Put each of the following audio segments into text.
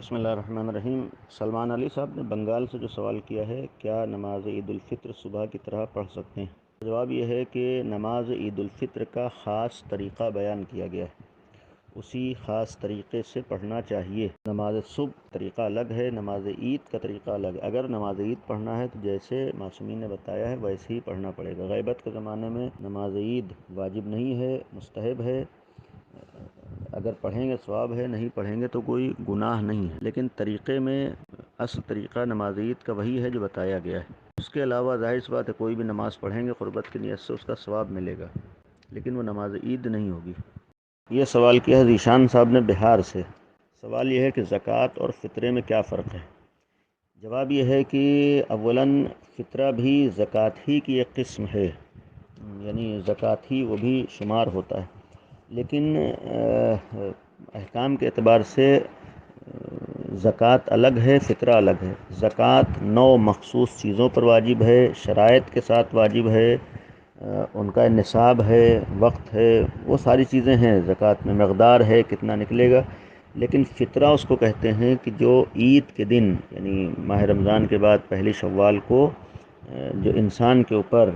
بسم اللہ الرحمن الرحیم۔ سلمان علی صاحب نے بنگال سے جو سوال کیا ہے، کیا نماز عید الفطر صبح کی طرح پڑھ سکتے ہیں؟ جواب یہ ہے کہ نماز عید الفطر کا خاص طریقہ بیان کیا گیا ہے، اسی خاص طریقے سے پڑھنا چاہیے۔ نماز صبح طریقہ الگ ہے، نماز عید کا طریقہ الگ ہے۔ اگر نماز عید پڑھنا ہے تو جیسے معصومین نے بتایا ہے ویسے ہی پڑھنا پڑے گا۔ غیبت کے زمانے میں نماز عید واجب نہیں ہے، مستحب ہے۔ اگر پڑھیں گے ثواب ہے، نہیں پڑھیں گے تو کوئی گناہ نہیں ہے، لیکن طریقے میں اصل طریقہ نماز عید کا وہی ہے جو بتایا گیا ہے۔ اس کے علاوہ ظاہر سی بات ہے کوئی بھی نماز پڑھیں گے قربت کی نیت سے اس کا ثواب ملے گا، لیکن وہ نماز عید نہیں ہوگی۔ یہ سوال کیا ہے ذیشان صاحب نے بہار سے۔ سوال یہ ہے کہ زکوٰۃ اور فطرے میں کیا فرق ہے؟ جواب یہ ہے کہ اولاً فطرہ بھی زکوٰۃ ہی کی ایک قسم ہے، یعنی زکوٰۃ ہی وہ بھی شمار ہوتا ہے، لیکن احکام کے اعتبار سے زکوٰۃ الگ ہے، فطرہ الگ ہے۔ زکوٰۃ 9 مخصوص چیزوں پر واجب ہے، شرائط کے ساتھ واجب ہے، ان کا نصاب ہے، وقت ہے، وہ ساری چیزیں ہیں زکوٰۃ میں، مقدار ہے کتنا نکلے گا۔ لیکن فطرہ اس کو کہتے ہیں کہ جو عید کے دن یعنی ماہ رمضان کے بعد پہلی شوال کو جو انسان کے اوپر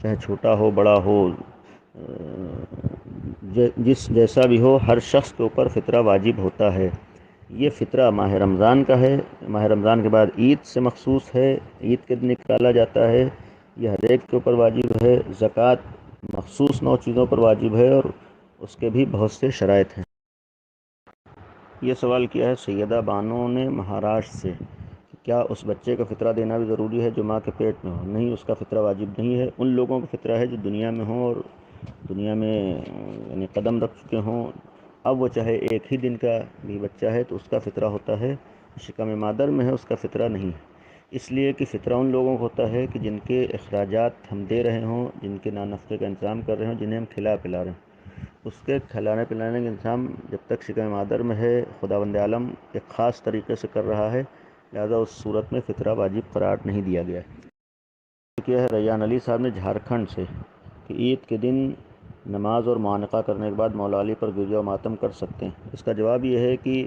چاہے چھوٹا ہو بڑا ہو جیسا بھی ہو، ہر شخص کے اوپر فطرہ واجب ہوتا ہے۔ یہ فطرہ ماہ رمضان کا ہے، ماہ رمضان کے بعد عید سے مخصوص ہے، عید کے دن نکالا جاتا ہے، یہ ہر ایک کے اوپر واجب ہے۔ زکوٰۃ مخصوص 9 چیزوں پر واجب ہے اور اس کے بھی بہت سے شرائط ہیں۔ یہ سوال کیا ہے سیدہ بانو نے مہاراشٹر سے، کیا اس بچے کا فطرہ دینا بھی ضروری ہے جو ماں کے پیٹ میں ہو؟ نہیں، اس کا فطرہ واجب نہیں ہے۔ ان لوگوں کا فطرہ ہے جو دنیا میں ہوں اور دنیا میں یعنی قدم رکھ چکے ہوں، اب وہ چاہے ایک ہی دن کا بھی بچہ ہے تو اس کا فطرہ ہوتا ہے، شکم مادر میں ہے اس کا فطرہ نہیں ہے۔ اس لیے کہ فطرہ ان لوگوں کو ہوتا ہے کہ جن کے اخراجات ہم دے رہے ہوں، جن کے نان نفقے کا انتظام کر رہے ہوں، جنہیں ہم کھلا پلا رہے ہیں، اس کے کھلانے پلانے کا انتظام جب تک شکم مادر میں ہے خداوند عالم ایک خاص طریقے سے کر رہا ہے، لہذا اس صورت میں فطرہ واجب قرار نہیں دیا گیا ہے۔ کیا ہے ریان علی صاحب نے جھارکھنڈ سے کہ عید کے دن نماز اور معانقہ کرنے کے بعد مولا علی پر گریہ و ماتم کر سکتے ہیں؟ اس کا جواب یہ ہے کہ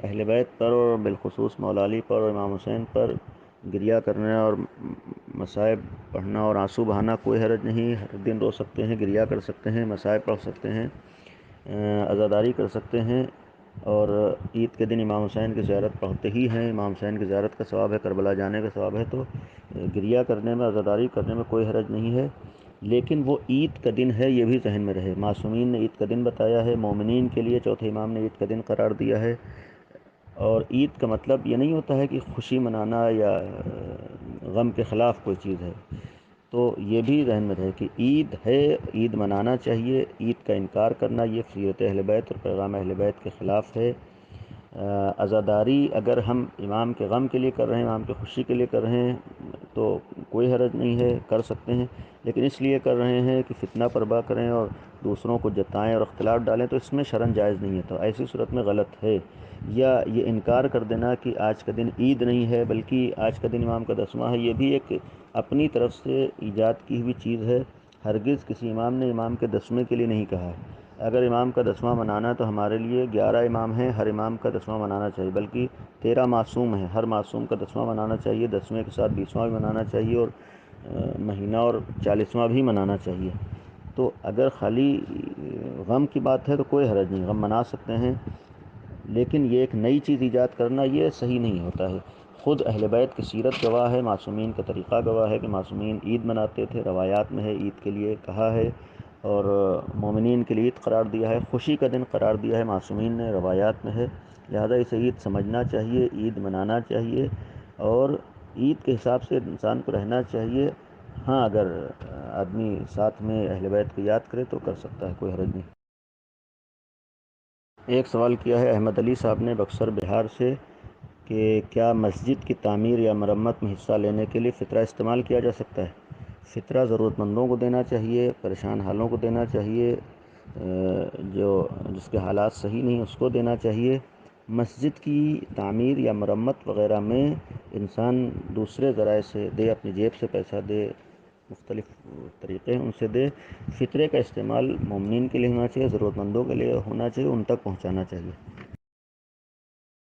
اہل بیت پر اور بالخصوص مولا علی پر اور امام حسین پر گریہ کرنا اور مصائب پڑھنا اور آنسو بہانا کوئی حرج نہیں۔ ہر دن رو سکتے ہیں، گریہ کر سکتے ہیں، مصائب پڑھ سکتے ہیں، عزاداری کر سکتے ہیں، اور عید کے دن امام حسین کی زیارت پڑھتے ہی ہیں، امام حسین کی زیارت کا ثواب ہے، کربلا جانے کا ثواب ہے، تو گریہ کرنے میں، عزاداری کرنے میں کوئی حرج نہیں ہے۔ لیکن وہ عید کا دن ہے یہ بھی ذہن میں رہے، معصومین نے عید کا دن بتایا ہے، مومنین کے لیے چوتھے امام نے عید کا دن قرار دیا ہے، اور عید کا مطلب یہ نہیں ہوتا ہے کہ خوشی منانا یا غم کے خلاف کوئی چیز ہے، تو یہ بھی ذہن میں رہے کہ عید ہے، عید منانا چاہیے، عید کا انکار کرنا یہ سیرت اہل بیت اور پیغام اہل بیت کے خلاف ہے۔ عزاداری اگر ہم امام کے غم کے لیے کر رہے ہیں، امام کی خوشی کے لیے کر رہے ہیں تو کوئی حرج نہیں ہے، کر سکتے ہیں، لیکن اس لیے کر رہے ہیں کہ فتنہ پربا کریں اور دوسروں کو جتائیں اور اختلاف ڈالیں تو اس میں شرعاً جائز نہیں ہے، تو ایسی صورت میں غلط ہے۔ یا یہ انکار کر دینا کہ آج کا دن عید نہیں ہے بلکہ آج کا دن امام کا 10واں ہے، یہ بھی ایک اپنی طرف سے ایجاد کی ہوئی چیز ہے۔ ہرگز کسی امام نے امام کے 10ویں کے لیے نہیں کہا ہے۔ اگر امام کا 10واں منانا ہے تو ہمارے لیے 11 امام ہیں، ہر امام کا 10واں منانا چاہیے، بلکہ 13 معصوم ہیں، ہر معصوم کا 10واں منانا چاہیے، 10ویں کے ساتھ 20واں بھی منانا چاہیے، اور مہینہ اور 40واں بھی منانا چاہیے۔ تو اگر خالی غم کی بات ہے تو کوئی حرج نہیں، غم منا سکتے ہیں، لیکن یہ ایک نئی چیز ایجاد کرنا یہ صحیح نہیں ہوتا ہے۔ خود اہل بیت کی سیرت گواہ ہے، معصومین کا طریقہ گواہ ہے کہ معصومین عید مناتے تھے، روایات میں ہے، عید کے لیے کہا ہے، اور مومنین کے لیے عید قرار دیا ہے، خوشی کا دن قرار دیا ہے معصومین نے، روایات میں ہے، لہذا اسے عید سمجھنا چاہیے، عید منانا چاہیے، اور عید کے حساب سے انسان کو رہنا چاہیے۔ ہاں اگر آدمی ساتھ میں اہل بیت کو یاد کرے تو کر سکتا ہے، کوئی حرج نہیں۔ ایک سوال کیا ہے احمد علی صاحب نے بکسر بہار سے کہ کیا مسجد کی تعمیر یا مرمت میں حصہ لینے کے لیے فطرہ استعمال کیا جا سکتا ہے؟ فطرہ ضرورت مندوں کو دینا چاہیے، پریشان حالوں کو دینا چاہیے، جس کے حالات صحیح نہیں اس کو دینا چاہیے۔ مسجد کی تعمیر یا مرمت وغیرہ میں انسان دوسرے ذرائع سے دے، اپنی جیب سے پیسہ دے، مختلف طریقے ہیں ان سے دے۔ فطرے کا استعمال مومنین کے لیے ہونا چاہیے، ضرورت مندوں کے لیے ہونا چاہیے، ان تک پہنچانا چاہیے۔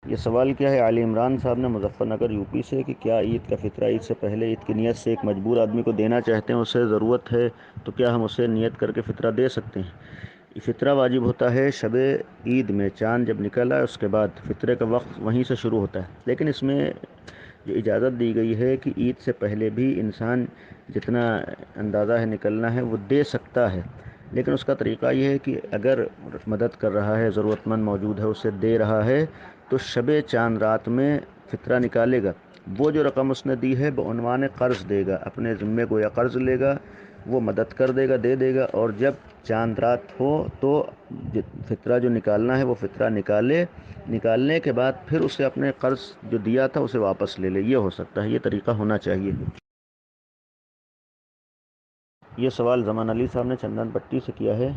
یہ سوال کیا ہے علی عمران صاحب نے مظفر نگر یو پی سے کہ کیا عید کا فطرہ عید سے پہلے عید کی نیت سے ایک مجبور آدمی کو دینا چاہتے ہیں، اسے ضرورت ہے تو کیا ہم اسے نیت کر کے فطرہ دے سکتے ہیں؟ یہ فطرہ واجب ہوتا ہے شب عید میں، چاند جب نکل آئے اس کے بعد فطرے کا وقت وہیں سے شروع ہوتا ہے، لیکن اس میں جو اجازت دی گئی ہے کہ عید سے پہلے بھی انسان جتنا اندازہ ہے نکلنا ہے وہ دے سکتا ہے، لیکن اس کا طریقہ یہ ہے کہ اگر مدد کر رہا ہے، ضرورت مند موجود ہے، اسے دے رہا ہے تو شب چاند رات میں فطرہ نکالے گا، وہ جو رقم اس نے دی ہے بعنوان قرض دے گا، اپنے ذمے گویا قرض لے گا، وہ مدد کر دے گا، دے دے گا، اور جب چاند رات ہو تو فطرہ جو نکالنا ہے وہ فطرہ نکالنے کے بعد پھر اسے اپنے قرض جو دیا تھا اسے واپس لے لے، یہ ہو سکتا ہے، یہ طریقہ ہونا چاہیے۔ یہ سوال زمان علی صاحب نے چندن پٹی سے کیا ہے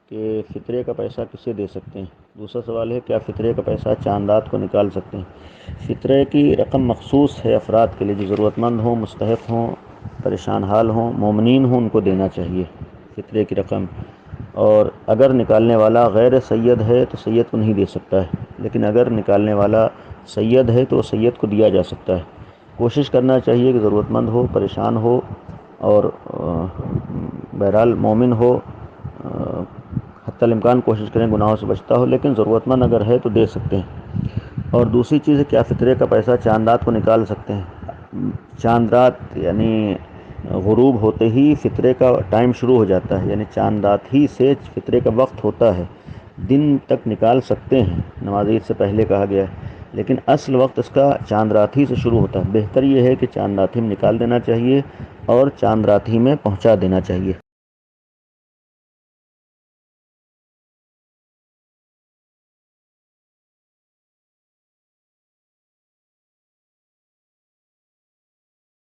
کہ فطرے کا پیسہ کسے دے سکتے ہیں؟ دوسرا سوال ہے کیا فطرے کا پیسہ چاند رات کو نکال سکتے ہیں؟ فطرے کی رقم مخصوص ہے افراد کے لیے جو ضرورت مند ہوں، مستحق ہوں، پریشان حال ہوں، مومنین ہوں، ان کو دینا چاہیے فطرے کی رقم، اور اگر نکالنے والا غیر سید ہے تو سید کو نہیں دے سکتا ہے، لیکن اگر نکالنے والا سید ہے تو سید کو دیا جا سکتا ہے۔ کوشش کرنا چاہیے کہ ضرورت مند ہو، پریشان ہو، اور بہرحال مومن ہو، حتی الامکان کوشش کریں گناہوں سے بچتا ہو، لیکن ضرورت مند اگر ہے تو دے سکتے ہیں۔ اور دوسری چیز ہے کیا فطرے کا پیسہ چاند رات کو نکال سکتے ہیں؟ چاند رات یعنی غروب ہوتے ہی فطرے کا ٹائم شروع ہو جاتا ہے، یعنی چاند رات ہی سے فطرے کا وقت ہوتا ہے، دن تک نکال سکتے ہیں، نماز عید سے پہلے کہا گیا ہے، لیکن اصل وقت اس کا چاند رات ہی سے شروع ہوتا ہے۔ بہتر یہ ہے کہ چاند رات ہی میں نکال دینا چاہیے اور چاند رات ہی میں پہنچا دینا چاہیے۔